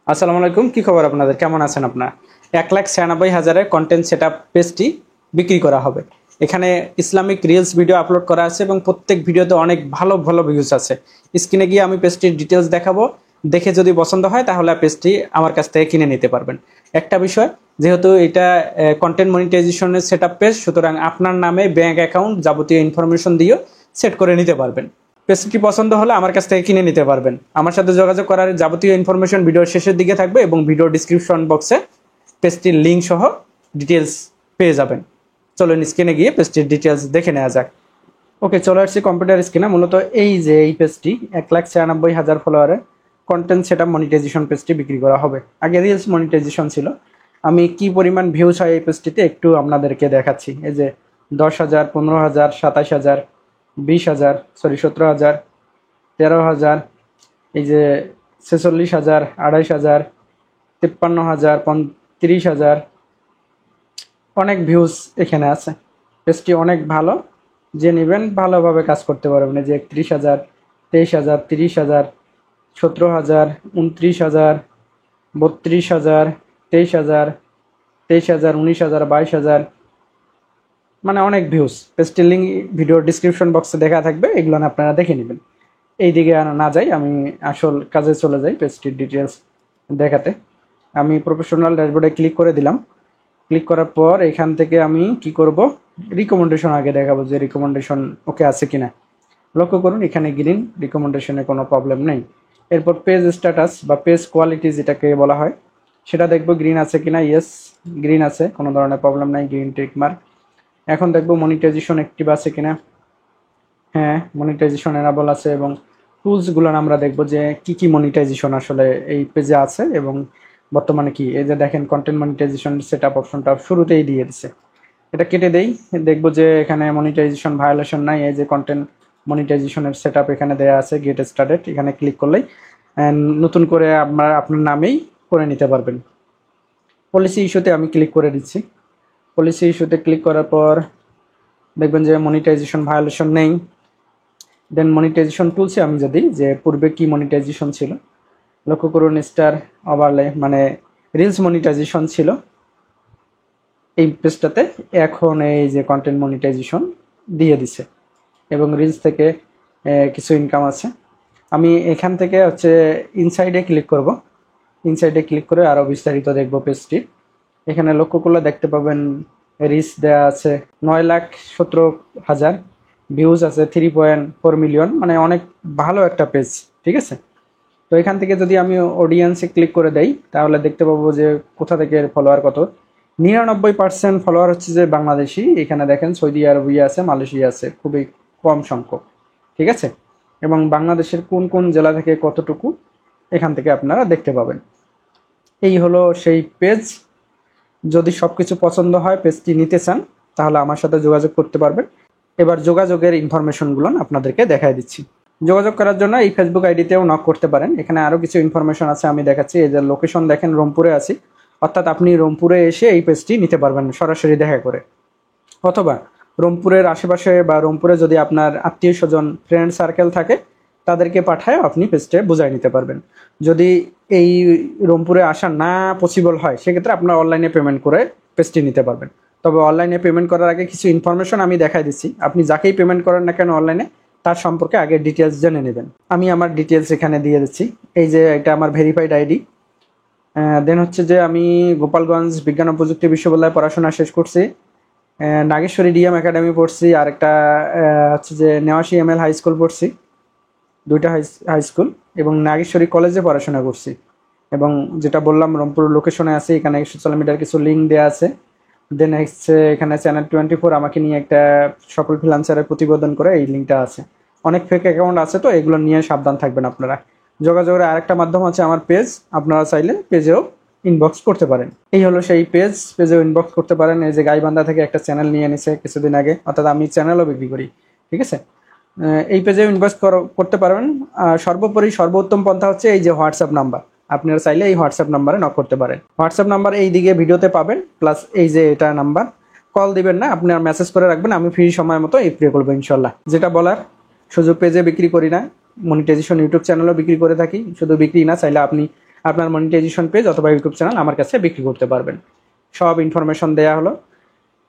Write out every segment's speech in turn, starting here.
আসসালামু আলাইকুম, কি খবর আপনাদের? কেমন আছেন আপনারা? 1,96,000-এ কন্টেন্ট সেটআপ পেজটি বিক্রি করা হবে। এখানে ইসলামিক রিলস ভিডিও আপলোড করা আছে এবং প্রত্যেক ভিডিওতে অনেক ভালো ভালো ভিউজ আছে। স্ক্রিনে গিয়ে আমি পেজটির ডিটেলস দেখাবো। দেখে যদি পছন্দ হয় তাহলে পেজটি আমার কাছ থেকে কিনে নিতে পারবেন। একটা বিষয়, যেহেতু এটা কন্টেন্ট মনিটাইজেশনের সেটআপ পেজ, সুতরাং আপনার নামে ব্যাংক অ্যাকাউন্ট যাবতীয় ইনফরমেশন দিয়েও সেট করে নিতে পারবেন। পেজটি পছন্দ হলে আমার কাছ থেকে কিনে নিতে পারবেন। আমার সাথে যোগাযোগ করার যাবতীয় ইনফরমেশন ভিডিওর শেষের দিকে থাকবে এবং ভিডিও ডিসক্রিপশন বক্সে পেজটির লিঙ্ক সহ ডিটেলস পেয়ে যাবেন। চলুন স্ক্রিনে গিয়ে পেজটির ডিটেলস দেখে নেওয়া যাক। ওকে, চলে আসছি কম্পিউটার স্ক্রিনে। মূলত এই পেজটি 1,96,000 ফলোয়ারে কন্টেন্ট সেটআপ মনিটাইজেশন পেজটি বিক্রি করা হবে। আগে রিলস মনিটাইজেশন ছিল। আমি কি পরিমাণ ভিউজ হয় এই পেজটিতে একটু আপনাদেরকে দেখাচ্ছি। এই যে 10,000, 15,000, 27,000, 20,000, 17,000, 13,000, এই যে 46,000, 28,000, 53,000, 30,000, অনেক ভিউজ এখানে আছে। পেজটি অনেক ভালো, যে নেবেন ভালোভাবে কাজ করতে পারবেন। এই যে 31,000, 23,000, 30,000, 17,000, 29,000, 32,000, 23,000, 23,000, 19,000, 22,000, মানে অনেক ভিউজ। পেজটির লিঙ্ক ভিডিও ডিসক্রিপশন বক্সে দেখা থাকবে, এগুলো আপনারা দেখে নেবেন। এই দিকে না যাই, আমি আসল কাজে চলে যাই পেজটির ডিটেলস দেখাতে। আমি প্রফেশনাল ড্যাশবোর্ডে ক্লিক করে দিলাম। ক্লিক করার পর এখান থেকে আমি কি করব, রিকমেন্ডেশন আগে দেখাবো যে রিকমেন্ডেশন ওকে আছে কিনা। লক্ষ্য করুন এখানে গ্রিন, রিকমেন্ডেশনে কোনো প্রবলেম নেই। এরপর পেজ স্ট্যাটাস বা পেজ কোয়ালিটি যেটাকে বলা হয় সেটা দেখবো গ্রিন আছে কিনা। ইয়েস, গ্রিন আছে, কোনো ধরনের প্রবলেম নাই, গ্রিন টিক মার্ক। এখন দেখবো মনিটাইজেশন অ্যাক্টিভ আছে কিনা। হ্যাঁ, মনিটাইজেশন এনাবল আছে এবং টুলসগুলো আমরা দেখবো যে কি কি মনিটাইজেশন আসলে এই পেজে আছে এবং বর্তমানে কি। এই যে দেখেন কন্টেন্ট মনিটাইজেশন সেটআপ অপশনটা শুরুতেই দিয়ে দিছে, এটা কেটে দেই। দেখবো যে এখানে মনিটাইজেশন ভায়োলেশন নাই। এই যে কন্টেন্ট মনিটাইজেশনের সেটআপ এখানে দেয়া আছে, গেট স্টার্টেড, এখানে ক্লিক করলেই নতুন করে আপনার নামেই করে নিতে পারবেন। পলিসি ইস্যুতে আমি ক্লিক করে দিচ্ছি। পলিসি ইস্যুতে ক্লিক করার পর দেখবেন যে মনিটাইজেশন ভায়োলেশন নেই। দেন মনিটাইজেশন টুলসে আমি যদি যে পূর্বে কি মনিটাইজেশন ছিল, লক্ষ্য করুন স্টার ওভারলে মানে রিলস মনিটাইজেশন ছিল এই পেজটাতে। এখন এই যে কন্টেন্ট মনিটাইজেশন দিয়ে দিছে এবং রিলস থেকে কিছু ইনকাম আছে। আমি এখান থেকে হচ্ছে ইনসাইডে ক্লিক করব। ইনসাইডে ক্লিক করে আরও বিস্তারিত দেখব পেজটি। এখানে লক্ষ্য করলে দেখতে পাবেন রিচ দেওয়া আছে 9,17,000, ভিউজ আছে 3.4 মিলিয়ন, মানে অনেক ভালো একটা পেজ। ঠিক আছে, তো এখান থেকে যদি আমি অডিয়েন্সে ক্লিক করে দেই তাহলে দেখতে পাবো যে কোথা থেকে ফলোয়ার কত। 99% ফলোয়ার হচ্ছে যে বাংলাদেশি। এখানে দেখেন সৌদি আরবিয়া আছে, মালয়েশিয়া আছে, খুবই কম সংখ্যক। ঠিক আছে, এবং বাংলাদেশের কোন কোন জেলা থেকে কতটুকু এখান থেকে আপনারা দেখতে পাবেন। এই হলো সেই পেজ। যদি সব কিছু পছন্দ হয়, পেজটি নিতে চান, তাহলে আমার সাথে যোগাযোগ করতে পারবেন। এবার যোগাযোগের ইনফরমেশনগুলো আপনাদেরকে দেখাই দিচ্ছি। যোগাযোগ করার জন্য এই ফেসবুক আইডিতেও নক করতে পারেন। এখানে আরও কিছু ইনফরমেশন আছে, আমি দেখাচ্ছি। এই যে লোকেশন দেখেন, রংপুরে আছি, অর্থাৎ আপনি রংপুরে এসে এই পেজটি নিতে পারবেন সরাসরি দেখা করে। অথবা রংপুরের আশেপাশে বা রংপুরে যদি আপনার আত্মীয় স্বজন ফ্রেন্ড সার্কেল থাকে, তাদেরকে পাঠায় আপনি পেজটা বুঝাই নিতে পারবেন। যদি এই রংপুরে আসা না পসিবল হয়, সেক্ষেত্রে আপনার অনলাইনে পেমেন্ট করে পেজটি নিতে পারবেন। তবে অনলাইনে পেমেন্ট করার আগে কিছু ইনফরমেশন আমি দেখাই দিচ্ছি। আপনি যাকেই পেমেন্ট করেন না কেন অনলাইনে, তার সম্পর্কে আগে ডিটেলস জেনে নেবেন। আমি আমার ডিটেলস এখানে দিয়ে দিচ্ছি। এই যে এটা আমার ভেরিফাইড আইডি। দেন হচ্ছে যে আমি গোপালগঞ্জ বিজ্ঞান ও প্রযুক্তি বিশ্ববিদ্যালয়ে পড়াশোনা শেষ করছি। নাগেশ্বরী ডিএম একাডেমি পড়ছি, আর একটা হচ্ছে যে নেওয়াশি এমএল হাই স্কুল পড়ছি, দুইটা হাই স্কুল, এবং নাগেশ্বরী কলেজে পড়াশোনা করছি। এবং যেটা বললাম রংপুর লোকেশনে আছে, এখানে সোশ্যাল মিডিয়ার কিছু লিঙ্ক দেওয়া আছে। দেন হচ্ছে এখানে চ্যানেল 24 আমাকে নিয়ে একটা সফল ফ্রিল্যান্সারের প্রতিবেদন করে, এই লিঙ্কটা আছে। অনেক ফেক অ্যাকাউন্ট আছে, তো এগুলো নিয়ে সাবধান থাকবেন আপনারা। যোগাযোগের আরেকটা মাধ্যম আছে আমার পেজ, আপনারা চাইলে পেজেও ইনবক্স করতে পারেন। এই হলো সেই পেজ, পেজেও ইনবক্স করতে পারেন। এই যে গাইবান্ধা থেকে একটা চ্যানেল নিয়ে নিছে কিছুদিন আগে, অর্থাৎ আমি চ্যানেলও বিক্রি করি। ঠিক আছে, এই পেজেও ইনভেস্ট করতে পারবেন। সর্বোপরি সর্বোত্তম পন্থা হচ্ছে এই যে হোয়াটসঅ্যাপ নাম্বার, আপনারা চাইলে এই হোয়াটসঅ্যাপ নাম্বারে নক করতে পারেন। হোয়াটসঅ্যাপ নাম্বার এই দিকে ভিডিওতে পাবেন, প্লাস এই যে এটা নাম্বার। কল দিবেন না, আপনার মেসেজ করে রাখবেন, আমি ফ্রি সময় মতো রিপ্লাই করবো ইনশাল্লাহ। যেটা বলার, শুধু পেজে বিক্রি করি না, মনিটাইজেশন ইউটিউব চ্যানেলও বিক্রি করে থাকি। শুধু বিক্রি না, চাইলে আপনি আপনার মনিটাইজেশন পেজ অথবা ইউটিউব চ্যানেল আমার কাছে বিক্রি করতে পারবেন। সব ইনফরমেশন দেয়া হলো।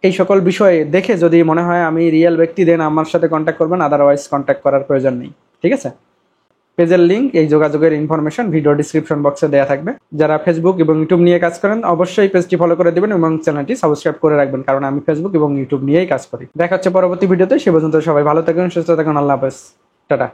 এই সকল বিষয়ে দেখে যদি মনে হয় আমি রিয়েল ব্যক্তি, দেন আমার সাথে কন্ট্যাক্ট করবেন, আদারওয়াইজ কন্ট্যাক্ট করার প্রয়োজন নেই। ঠিক আছে? পেজের লিঙ্ক, এই যোগাযোগের ইনফরমেশন ভিডিও ডিসক্রিপশন বক্সে দেওয়া থাকবে। যারা ফেসবুক এবং ইউটিউব নিয়ে কাজ করেন অবশ্যই পেজটি ফলো করে দেবেন এবং চ্যানেলটি সাবস্ক্রাইব করে রাখবেন, কারণ আমি ফেসবুক এবং ইউটিউব নিয়েই কাজ করি। দেখা হচ্ছে পরবর্তী ভিডিওতে। সে পর্যন্ত সবাই ভালো থাকুন, সুস্থ থাকুন। আল্লাহ হাফেজ, টাটা।